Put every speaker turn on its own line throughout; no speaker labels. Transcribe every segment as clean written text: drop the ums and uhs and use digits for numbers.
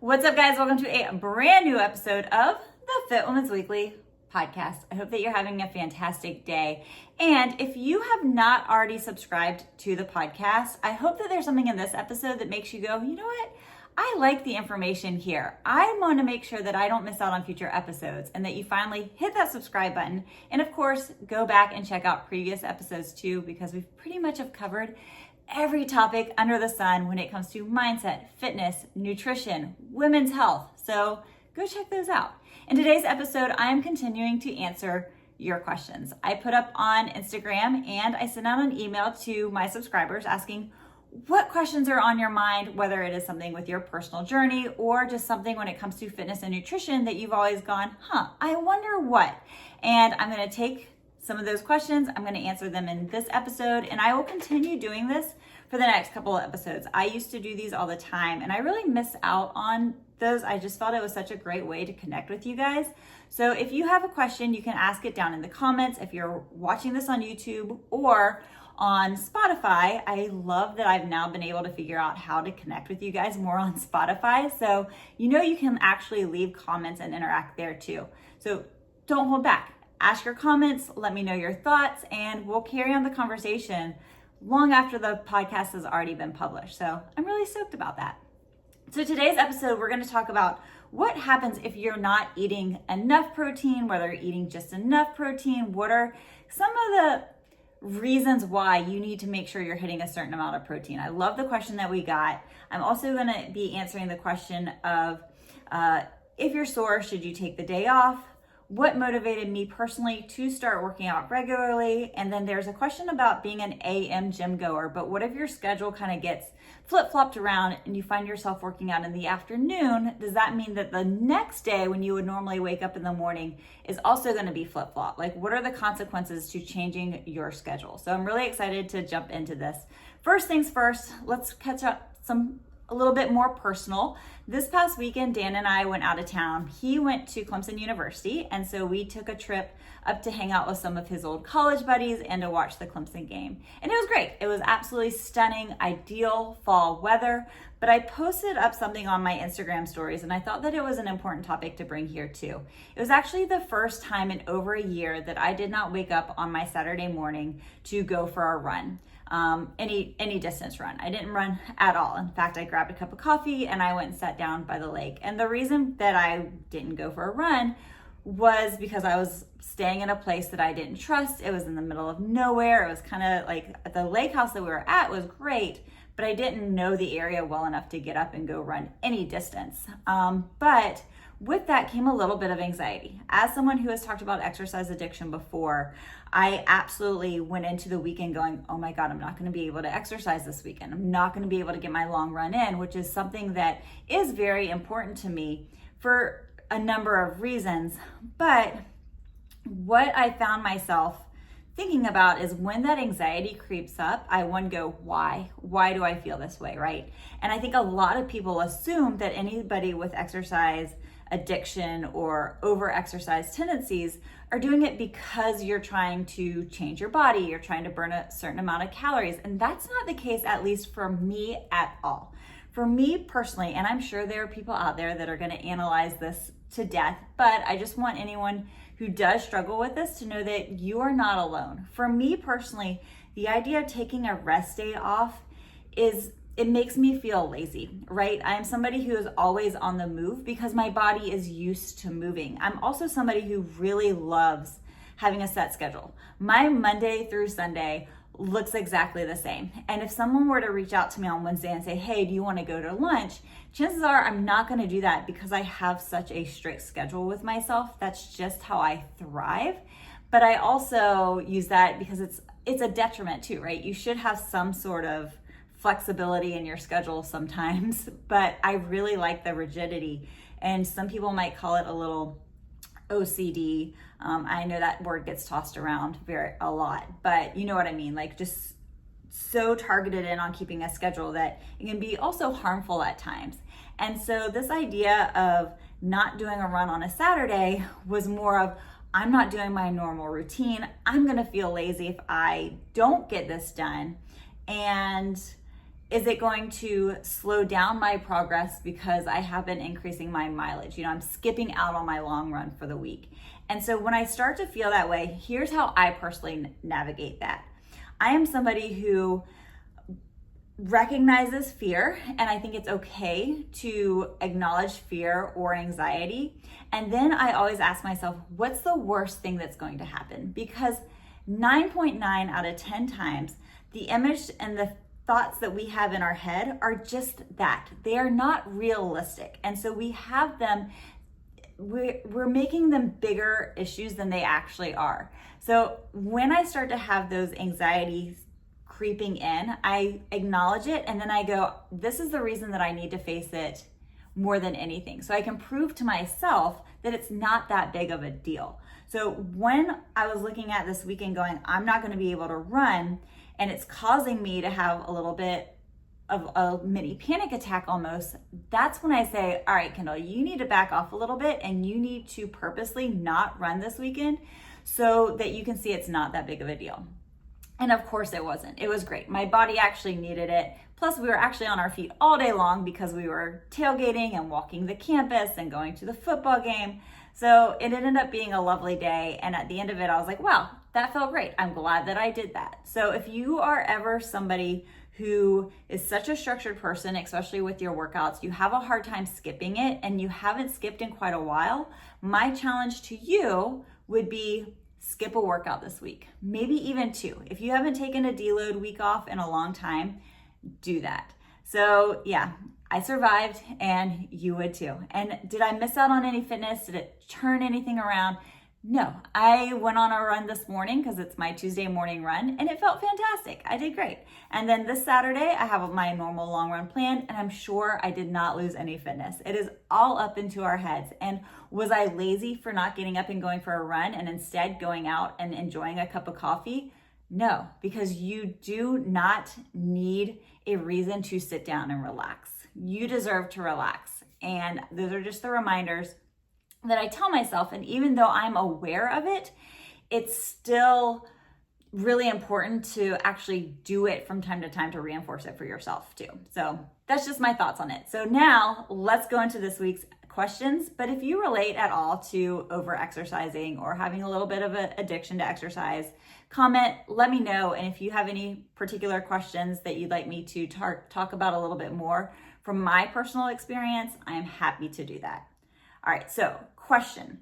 What's up, guys? Welcome to a brand new episode of the Fit Women's Weekly podcast. I hope that you're having a fantastic day. And if you have not already subscribed to the podcast, I hope that there's something in this episode that makes you go, you know what? I like the information here. I want to make sure that I don't miss out on future episodes and that you finally hit that subscribe button. And of course, go back and check out previous episodes too, because we've pretty much have covered every topic under the sun when it comes to mindset, fitness, nutrition, women's health. So go check those out. In today's episode, I am continuing to answer your questions. I put up on Instagram and I sent out an email to my subscribers asking what questions are on your mind, whether it is something with your personal journey or just something when it comes to fitness and nutrition that you've always gone, I wonder what. And I'm going to take some of those questions. I'm going to answer them in this episode, and I will continue doing this for the next couple of episodes. I used to do these all the time, and I really miss out on those. I just felt it was such a great way to connect with you guys. So if you have a question, you can ask it down in the comments. If you're watching this on YouTube or on Spotify, I love that I've now been able to figure out how to connect with you guys more on Spotify. So you can actually leave comments and interact there too. So don't hold back. Ask your comments, let me know your thoughts, and we'll carry on the conversation long after the podcast has already been published. So I'm really stoked about that. So today's episode, we're going to talk about what happens if you're not eating enough protein, whether you're eating just enough protein, what are some of the reasons why you need to make sure you're hitting a certain amount of protein. I love the question that we got. I'm also going to be answering the question of if you're sore, should you take the day off? What motivated me personally to start working out regularly? And then there's a question about being an AM gym goer, but what if your schedule kind of gets flip-flopped around and you find yourself working out in the afternoon? Does that mean that the next day when you would normally wake up in the morning is also going to be flip-flop? Like, what are the consequences to changing your schedule? So I'm really excited to jump into this. First things first, let's catch up a little bit more personal. This past weekend, Dan and I went out of town. He went to Clemson University, and so we took a trip up to hang out with some of his old college buddies and to watch the Clemson game. And it was great. It was absolutely stunning, ideal fall weather. But I posted up something on my Instagram stories, and I thought that it was an important topic to bring here too. It was actually the first time in over a year that I did not wake up on my Saturday morning to go for a run. Any distance run. I didn't run at all. In fact, I grabbed a cup of coffee and I went and sat down by the lake. And the reason that I didn't go for a run was because I was staying in a place that I didn't trust. It was in the middle of nowhere. It was kind of like the lake house that we were at was great, but I didn't know the area well enough to get up and go run any distance. But with that came a little bit of anxiety. As someone who has talked about exercise addiction before, I absolutely went into the weekend going, oh my God, I'm not going to be able to exercise this weekend. I'm not going to be able to get my long run in, which is something that is very important to me for a number of reasons. But what I found myself thinking about is when that anxiety creeps up, I want to go, why? Why do I feel this way, right? And I think a lot of people assume that anybody with exercise addiction or over-exercise tendencies are doing it because you're trying to change your body, you're trying to burn a certain amount of calories. And that's not the case, at least for me at all. For me personally, and I'm sure there are people out there that are going to analyze this to death, but I just want anyone who does struggle with this to know that you are not alone. For me personally, the idea of taking a rest day off it makes me feel lazy, right? I'm somebody who is always on the move because my body is used to moving. I'm also somebody who really loves having a set schedule. My Monday through Sunday looks exactly the same. And if someone were to reach out to me on Wednesday and say, hey, do you want to go to lunch? Chances are I'm not going to do that because I have such a strict schedule with myself. That's just how I thrive. But I also use that because it's a detriment too, right? You should have some sort of flexibility in your schedule sometimes, but I really like the rigidity. And some people might call it a little OCD. I know that word gets tossed around a lot, but you know what I mean? Like just so targeted in on keeping a schedule that it can be also harmful at times. And so this idea of not doing a run on a Saturday was more of, I'm not doing my normal routine. I'm gonna feel lazy if I don't get this done. And is it going to slow down my progress because I have been increasing my mileage? I'm skipping out on my long run for the week. And so when I start to feel that way, here's how I personally navigate that. I am somebody who recognizes fear, and I think it's okay to acknowledge fear or anxiety. And then I always ask myself, what's the worst thing that's going to happen? Because 9.9 out of 10 times, the image and the thoughts that we have in our head are just that. They are not realistic. And so we have them, we're making them bigger issues than they actually are. So when I start to have those anxieties creeping in, I acknowledge it, and then I go, this is the reason that I need to face it more than anything. So I can prove to myself that it's not that big of a deal. So when I was looking at this weekend going, I'm not going to be able to run, and it's causing me to have a little bit of a mini panic attack almost, that's when I say, all right, Kindal, you need to back off a little bit, and you need to purposely not run this weekend so that you can see it's not that big of a deal. And of course it wasn't. It was great. My body actually needed it. Plus we were actually on our feet all day long because we were tailgating and walking the campus and going to the football game. So it ended up being a lovely day. And at the end of it, I was like, wow, that felt great. I'm glad that I did that. So if you are ever somebody who is such a structured person, especially with your workouts, you have a hard time skipping it and you haven't skipped in quite a while, my challenge to you would be skip a workout this week, maybe even 2. If you haven't taken a deload week off in a long time, do that. So yeah, I survived and you would too. And did I miss out on any fitness? Did it turn anything around? No, I went on a run this morning because it's my Tuesday morning run and it felt fantastic. I did great. And then this Saturday, I have my normal long run plan and I'm sure I did not lose any fitness. It is all up into our heads. And was I lazy for not getting up and going for a run and instead going out and enjoying a cup of coffee? No, because you do not need a reason to sit down and relax. You deserve to relax. And those are just the reminders that I tell myself, and even though I'm aware of it, it's still really important to actually do it from time to time to reinforce it for yourself too. So that's just my thoughts on it. So now let's go into this week's questions. But if you relate at all to over exercising or having a little bit of an addiction to exercise, comment, let me know. And if you have any particular questions that you'd like me to talk about a little bit more from my personal experience, I am happy to do that. All right, so question.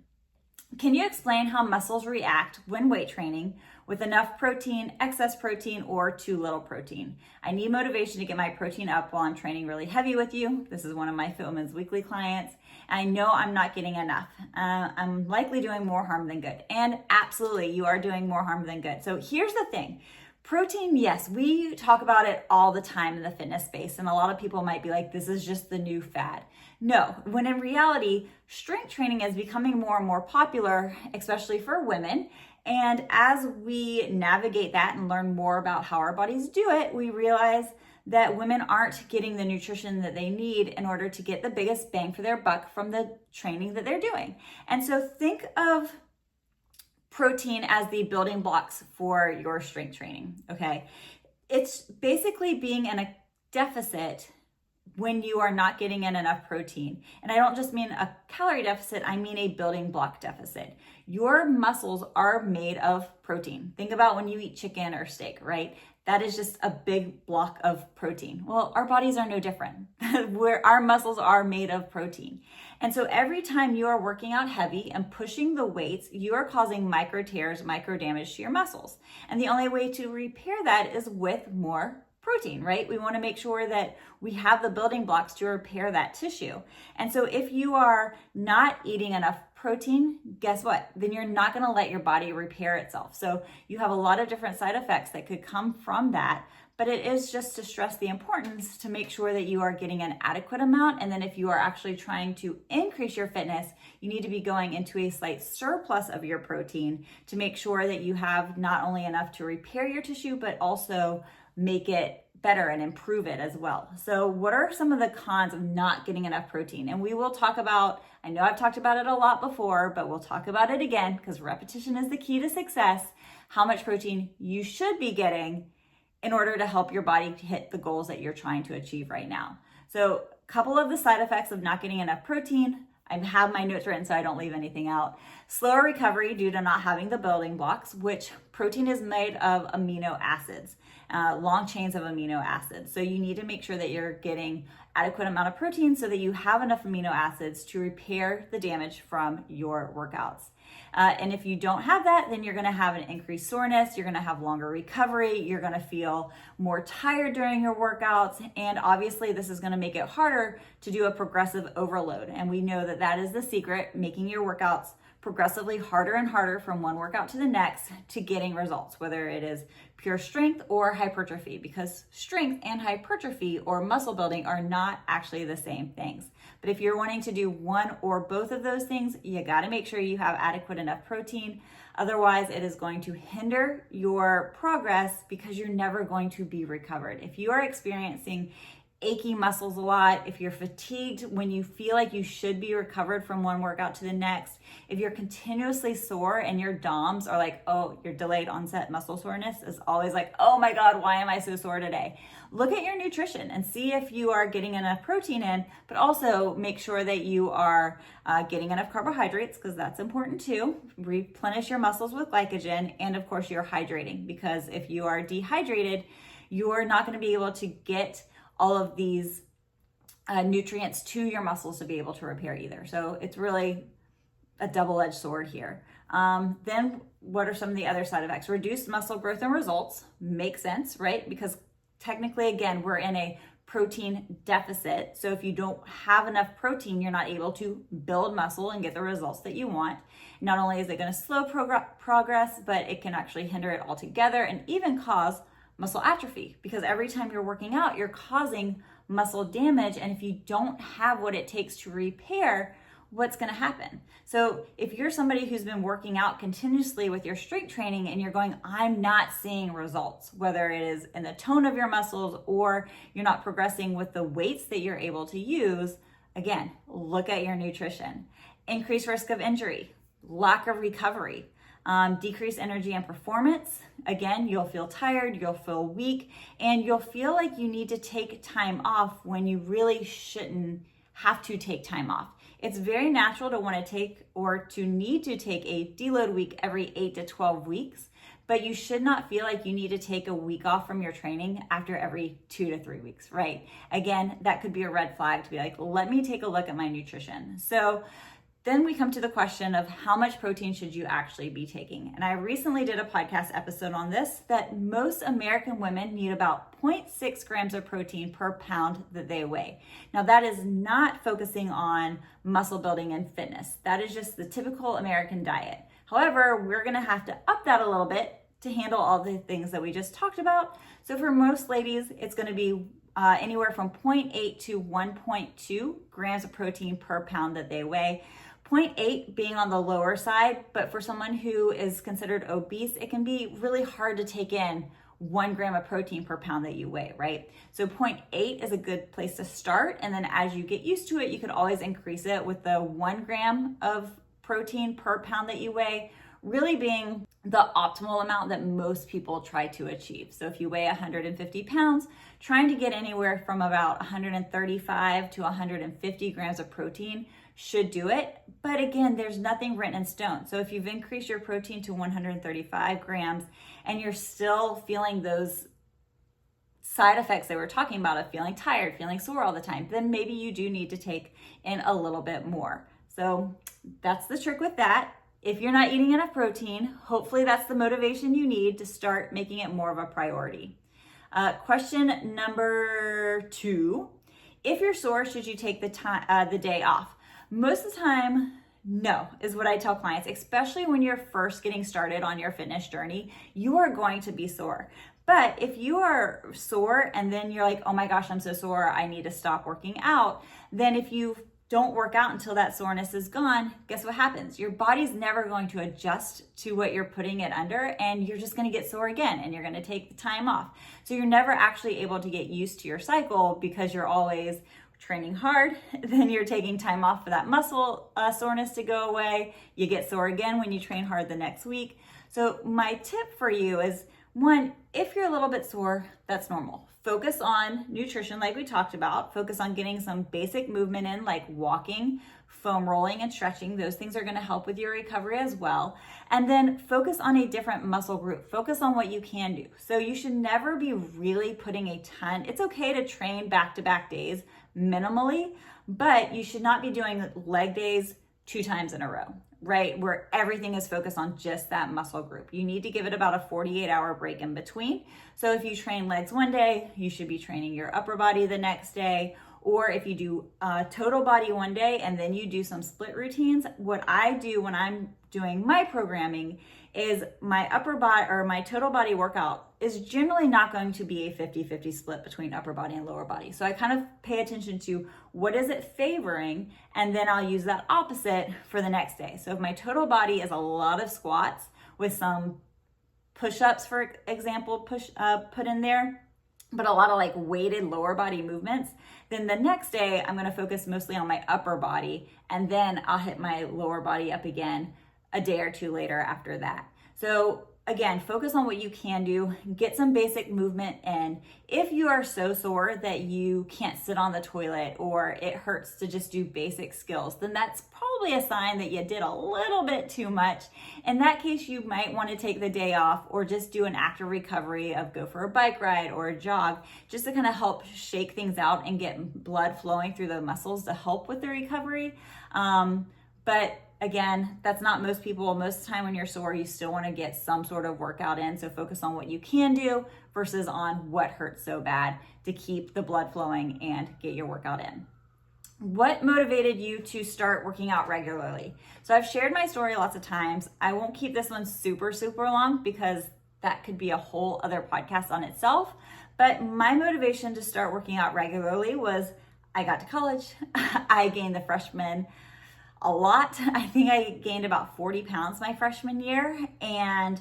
Can you explain how muscles react when weight training with enough protein, excess protein, or too little protein? I need motivation to get my protein up while I'm training really heavy with you. This is one of my Fit Women's Weekly clients. And I know I'm not getting enough. I'm likely doing more harm than good. And absolutely, you are doing more harm than good. So here's the thing. Protein, yes, we talk about it all the time in the fitness space. And a lot of people might be like, this is just the new fad. No, when in reality, strength training is becoming more and more popular, especially for women. And as we navigate that and learn more about how our bodies do it, we realize that women aren't getting the nutrition that they need in order to get the biggest bang for their buck from the training that they're doing. And so think of protein as the building blocks for your strength training, okay? It's basically being in a deficit when you are not getting in enough protein. And I don't just mean a calorie deficit, I mean a building block deficit. Your muscles are made of protein. Think about when you eat chicken or steak, right? That is just a big block of protein. Well, our bodies are no different. Our muscles are made of protein. And so every time you are working out heavy and pushing the weights, you are causing micro tears, micro damage to your muscles. And the only way to repair that is with more protein, right? We want to make sure that we have the building blocks to repair that tissue. And so if you are not eating enough protein, guess what? Then you're not going to let your body repair itself. So you have a lot of different side effects that could come from that, but it is just to stress the importance to make sure that you are getting an adequate amount. And then if you are actually trying to increase your fitness, you need to be going into a slight surplus of your protein to make sure that you have not only enough to repair your tissue, but also make it better and improve it as well. So what are some of the cons of not getting enough protein? And we will talk about, I know I've talked about it a lot before, but we'll talk about it again because repetition is the key to success, how much protein you should be getting in order to help your body hit the goals that you're trying to achieve right now. So a couple of the side effects of not getting enough protein, I have my notes written so I don't leave anything out. Slower recovery due to not having the building blocks, which protein is made of amino acids, long chains of amino acids. So you need to make sure that you're getting adequate amount of protein so that you have enough amino acids to repair the damage from your workouts. And if you don't have that, then you're gonna have an increased soreness, you're gonna have longer recovery, you're gonna feel more tired during your workouts, and obviously this is gonna make it harder to do a progressive overload. And we know that that is the secret, making your workouts progressively harder and harder from one workout to the next to getting results, whether it is pure strength or hypertrophy, because strength and hypertrophy or muscle building are not actually the same things. But if you're wanting to do one or both of those things, you got to make sure you have adequate enough protein. Otherwise, it is going to hinder your progress because you're never going to be recovered. If you are experiencing achy muscles a lot, if you're fatigued when you feel like you should be recovered from one workout to the next, if you're continuously sore and your DOMs are like, oh, your delayed onset muscle soreness is always like, oh my God, why am I so sore today? Look at your nutrition and see if you are getting enough protein in, but also make sure that you are getting enough carbohydrates, because that's important too. Replenish your muscles with glycogen, and of course you're hydrating, because if you are dehydrated, you're not going to be able to get all of these nutrients to your muscles to be able to repair either. So it's really a double-edged sword here. Then what are some of the other side effects? Reduced muscle growth and results. Makes sense, right? Because technically, again, we're in a protein deficit. So if you don't have enough protein, you're not able to build muscle and get the results that you want. Not only is it going to slow progress, but it can actually hinder it altogether and even cause muscle atrophy, because every time you're working out, you're causing muscle damage. And if you don't have what it takes to repair, what's going to happen? So if you're somebody who's been working out continuously with your strength training and you're going, I'm not seeing results, whether it is in the tone of your muscles or you're not progressing with the weights that you're able to use, again, look at your nutrition. Increased risk of injury, lack of recovery, decreased energy and performance. Again, you'll feel tired, you'll feel weak, and you'll feel like you need to take time off when you really shouldn't have to take time off. It's very natural to want to take or to need to take a deload week every 8 to 12 weeks, but you should not feel like you need to take a week off from your training after every 2 to 3 weeks, right? Again, that could be a red flag to be like, let me take a look at my nutrition. So then we come to the question of how much protein should you actually be taking? And I recently did a podcast episode on this, that most American women need about 0.6 grams of protein per pound that they weigh. Now that is not focusing on muscle building and fitness. That is just the typical American diet. However, we're gonna have to up that a little bit to handle all the things that we just talked about. So for most ladies, it's gonna be anywhere from 0.8 to 1.2 grams of protein per pound that they weigh. 0.8 being on the lower side, but for someone who is considered obese, it can be really hard to take in 1 gram of protein per pound that you weigh, right? So 0.8 is a good place to start. And then as you get used to it, you could always increase it with the 1 gram of protein per pound that you weigh, really being the optimal amount that most people try to achieve. So if you weigh 150 pounds, trying to get anywhere from about 135 to 150 grams of protein should do it. But again, there's nothing written in stone. So if you've increased your protein to 135 grams and you're still feeling those side effects that we're talking about of feeling tired, feeling sore all the time, then maybe you do need to take in a little bit more. So that's the trick with that. If you're not eating enough protein, hopefully that's the motivation you need to start making it more of a priority. Question number 2, if you're sore, should you take the day off? Most of the time, no, is what I tell clients, especially when you're first getting started on your fitness journey. You are going to be sore. But if you are sore and then you're like, oh my gosh, I'm so sore, I need to stop working out, then if you don't work out until that soreness is gone, guess what happens? Your body's never going to adjust to what you're putting it under, and you're just going to get sore again, and you're going to take the time off. So you're never actually able to get used to your cycle because you're always training hard, then you're taking time off for that muscle soreness to go away. You get sore again when you train hard the next week. So my tip for you is, One, if you're a little bit sore, that's normal. Focus on nutrition like we talked about. Focus on getting some basic movement in, like walking, foam rolling, and stretching. Those things are going to help with your recovery as well. And then focus on a different muscle group. Focus on what you can do. So you should never be really putting a ton. It's okay to train back-to-back days minimally, but you should not be doing leg days 2 times in a row, right? Where everything is focused on just that muscle group. You need to give it about a 48-hour break in between. So if you train legs one day, you should be training your upper body the next day. Or if you do total body one day and then you do some split routines, what I do when I'm doing my programming is my upper body or my total body workout is generally not going to be a 50-50 split between upper body and lower body. So I kind of pay attention to what is it favoring, and then I'll use that opposite for the next day. So if my total body is a lot of squats with some push-ups, for example, put in there, but a lot of like weighted lower body movements, then the next day I'm going to focus mostly on my upper body, and then I'll hit my lower body up again a day or two later after that. So again, focus on what you can do, get some basic movement in. If you are so sore that you can't sit on the toilet or it hurts to just do basic skills, then that's probably a sign that you did a little bit too much. In that case, you might want to take the day off or just do an active recovery of go for a bike ride or a jog, just to kind of help shake things out and get blood flowing through the muscles to help with the recovery. But again, that's not most people. Most of the time when you're sore, you still want to get some sort of workout in. So focus on what you can do versus on what hurts so bad to keep the blood flowing and get your workout in. What motivated you to start working out regularly? So I've shared my story lots of times. I won't keep this one super long because that could be a whole other podcast on itself. But my motivation to start working out regularly was I got to college. I gained the freshman a lot. I think I gained about 40 pounds my freshman year. And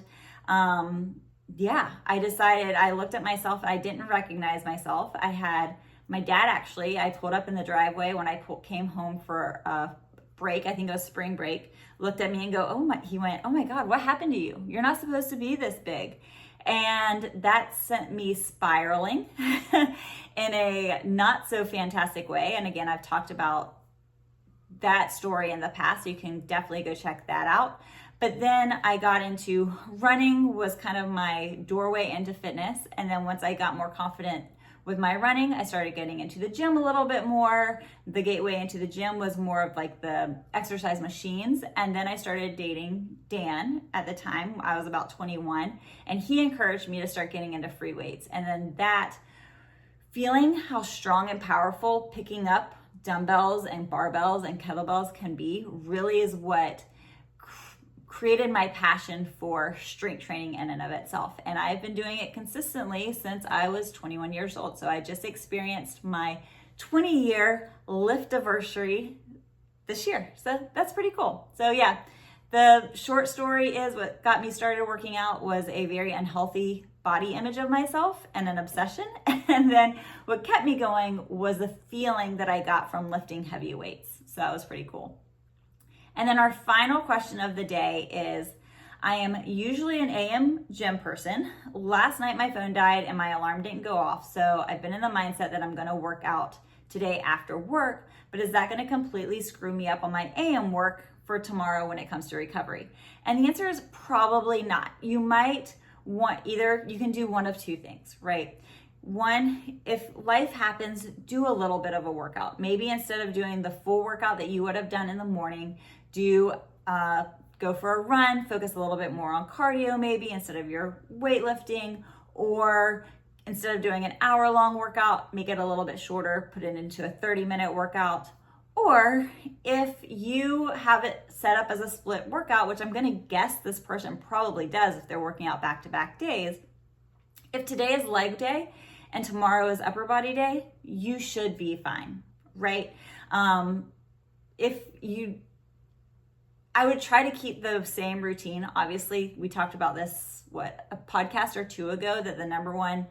I decided, I looked at myself, I didn't recognize myself. I had my dad actually, I pulled up in the driveway when I came home for a break, I think it was spring break, looked at me and he went, "Oh my God, what happened to you? You're not supposed to be this big." And that sent me spiraling in a not so fantastic way. And again, I've talked about that story in the past, so you can definitely go check that out. But then I got into running, was kind of my doorway into fitness. And then once I got more confident with my running, I started getting into the gym a little bit more. The gateway into the gym was more of like the exercise machines. And then I started dating Dan at the time. I was about 21, and he encouraged me to start getting into free weights. And then that feeling how strong and powerful picking up dumbbells and barbells and kettlebells can be really is what created my passion for strength training in and of itself. And I've been doing it consistently since I was 21 years old. So I just experienced my 20-year lift anniversary this year. So that's pretty cool. So yeah, the short story is what got me started working out was a very unhealthy body image of myself and an obsession. And then what kept me going was the feeling that I got from lifting heavy weights. So that was pretty cool. And then our final question of the day is, I am usually an AM gym person. Last night my phone died and my alarm didn't go off. So I've been in the mindset that I'm gonna work out today after work, but is that gonna completely screw me up on my AM work for tomorrow when it comes to recovery? And the answer is probably not. You might want you can do one of two things, right? One, if life happens, do a little bit of a workout. Maybe instead of doing the full workout that you would have done in the morning, go for a run, focus a little bit more on cardio maybe instead of your weightlifting, or instead of doing an hour-long workout, make it a little bit shorter, put it into a 30-minute workout. Or if you have it set up as a split workout, which I'm gonna guess this person probably does if they're working out back-to-back days, if today is leg day and tomorrow is upper body day, you should be fine, right? I would try to keep the same routine. Obviously, we talked about this, a podcast or two ago, that the number one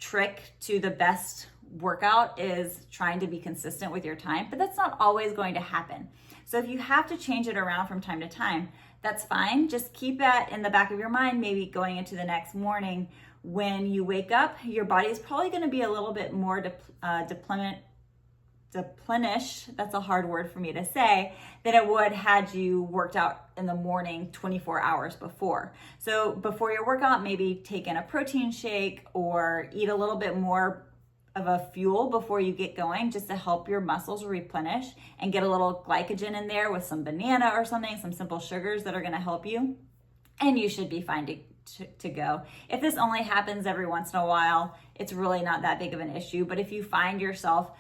trick to the best workout is trying to be consistent with your time, but that's not always going to happen. So if you have to change it around from time to time, that's fine. Just keep that in the back of your mind, maybe going into the next morning. When you wake up, your body is probably going to be a little bit more deplenish, that's a hard word for me to say, than it would had you worked out in the morning 24 hours before. So before your workout, maybe take in a protein shake or eat a little bit more of a fuel before you get going, just to help your muscles replenish and get a little glycogen in there with some banana or something, some simple sugars that are going to help you. And you should be fine to go. If this only happens every once in a while, it's really not that big of an issue. But if you find yourself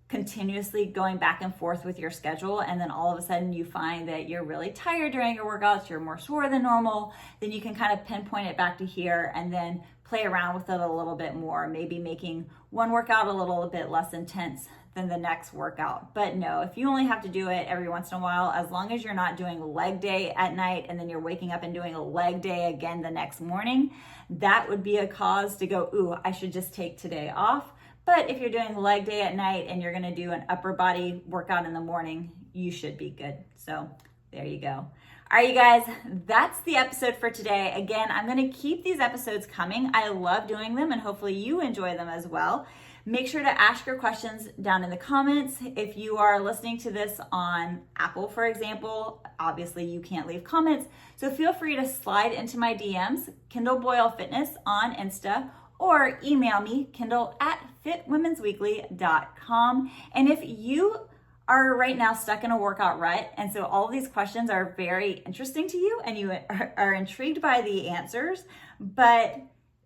continuously going back and forth with your schedule, and then all of a sudden you find that you're really tired during your workouts, you're more sore than normal, then you can kind of pinpoint it back to here and then play around with it a little bit more, maybe making one workout a little bit less intense than the next workout. But no, if you only have to do it every once in a while, as long as you're not doing leg day at night and then you're waking up and doing a leg day again the next morning, that would be a cause to go, ooh, I should just take today off. But if you're doing leg day at night and you're gonna do an upper body workout in the morning, you should be good. So there you go. All right, you guys, that's the episode for today. Again, I'm gonna keep these episodes coming. I love doing them and hopefully you enjoy them as well. Make sure to ask your questions down in the comments. If you are listening to this on Apple, for example, obviously you can't leave comments. So feel free to slide into my DMs, Kindal Boyle Fitness on Insta, or email me, kindle@fitwomensweekly.com. And if you are right now stuck in a workout rut, and so all of these questions are very interesting to you and you are intrigued by the answers, but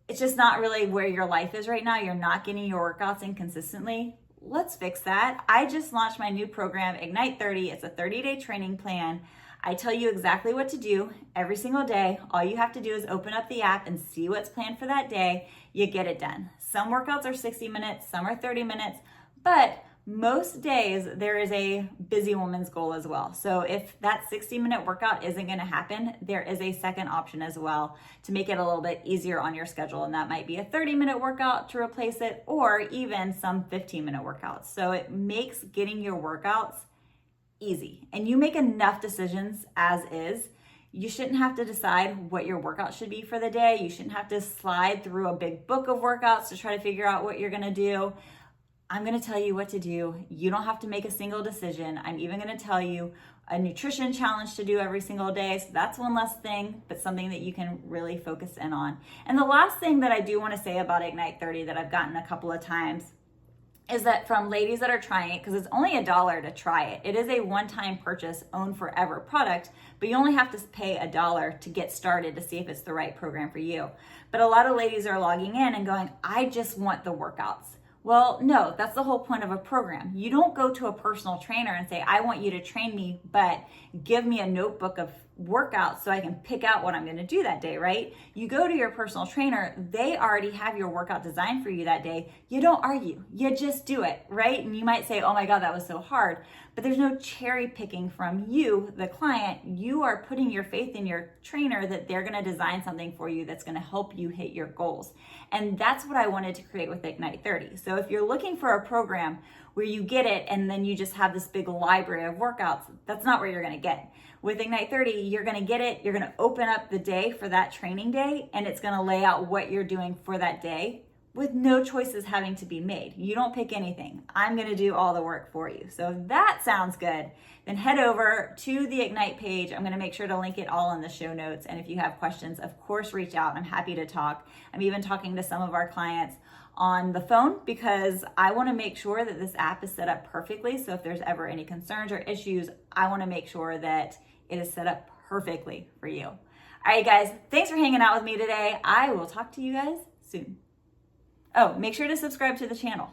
it's just not really where your life is right now, you're not getting your workouts in consistently, let's fix that. I just launched my new program, Ignite 30. It's a 30-day training plan. I tell you exactly what to do every single day. All you have to do is open up the app and see what's planned for that day. You get it done. Some workouts are 60 minutes, some are 30 minutes, but most days there is a busy woman's goal as well. So if that 60-minute workout isn't going to happen, there is a second option as well to make it a little bit easier on your schedule. And that might be a 30-minute workout to replace it, or even some 15-minute workouts. So it makes getting your workouts easy, and you make enough decisions as is. You shouldn't have to decide what your workout should be for the day. You shouldn't have to slide through a big book of workouts to try to figure out what you're going to do. I'm going to tell you what to do. You don't have to make a single decision. I'm even going to tell you a nutrition challenge to do every single day. So that's one less thing, but something that you can really focus in on. And the last thing that I do want to say about Ignite 30 that I've gotten a couple of times is that from ladies that are trying it, because it's only $1 to try it. It is a one-time purchase, own forever product, but you only have to pay $1 to get started to see if it's the right program for you. But a lot of ladies are logging in and going, I just want the workouts. Well, no, that's the whole point of a program. You don't go to a personal trainer and say, I want you to train me, but give me a notebook of workouts so I can pick out what I'm going to do that day, right? You go to your personal trainer, they already have your workout designed for you that day. You don't argue, you just do it, right? And you might say, oh my God, that was so hard. But there's no cherry picking from you, the client. You are putting your faith in your trainer that they're going to design something for you that's going to help you hit your goals. And that's what I wanted to create with Ignite 30. So if you're looking for a program where you get it and then you just have this big library of workouts, that's not where you're going to get. With Ignite 30, you're going to get it. You're going to open up the day for that training day, and it's going to lay out what you're doing for that day with no choices having to be made. You don't pick anything. I'm going to do all the work for you. So if that sounds good, then head over to the Ignite page. I'm going to make sure to link it all in the show notes. And if you have questions, of course, reach out. I'm happy to talk. I'm even talking to some of our clients on the phone because I want to make sure that this app is set up perfectly. So if there's ever any concerns or issues, I want to make sure that it is set up perfectly for you. All right, guys, thanks for hanging out with me today. I will talk to you guys soon. Oh, make sure to subscribe to the channel.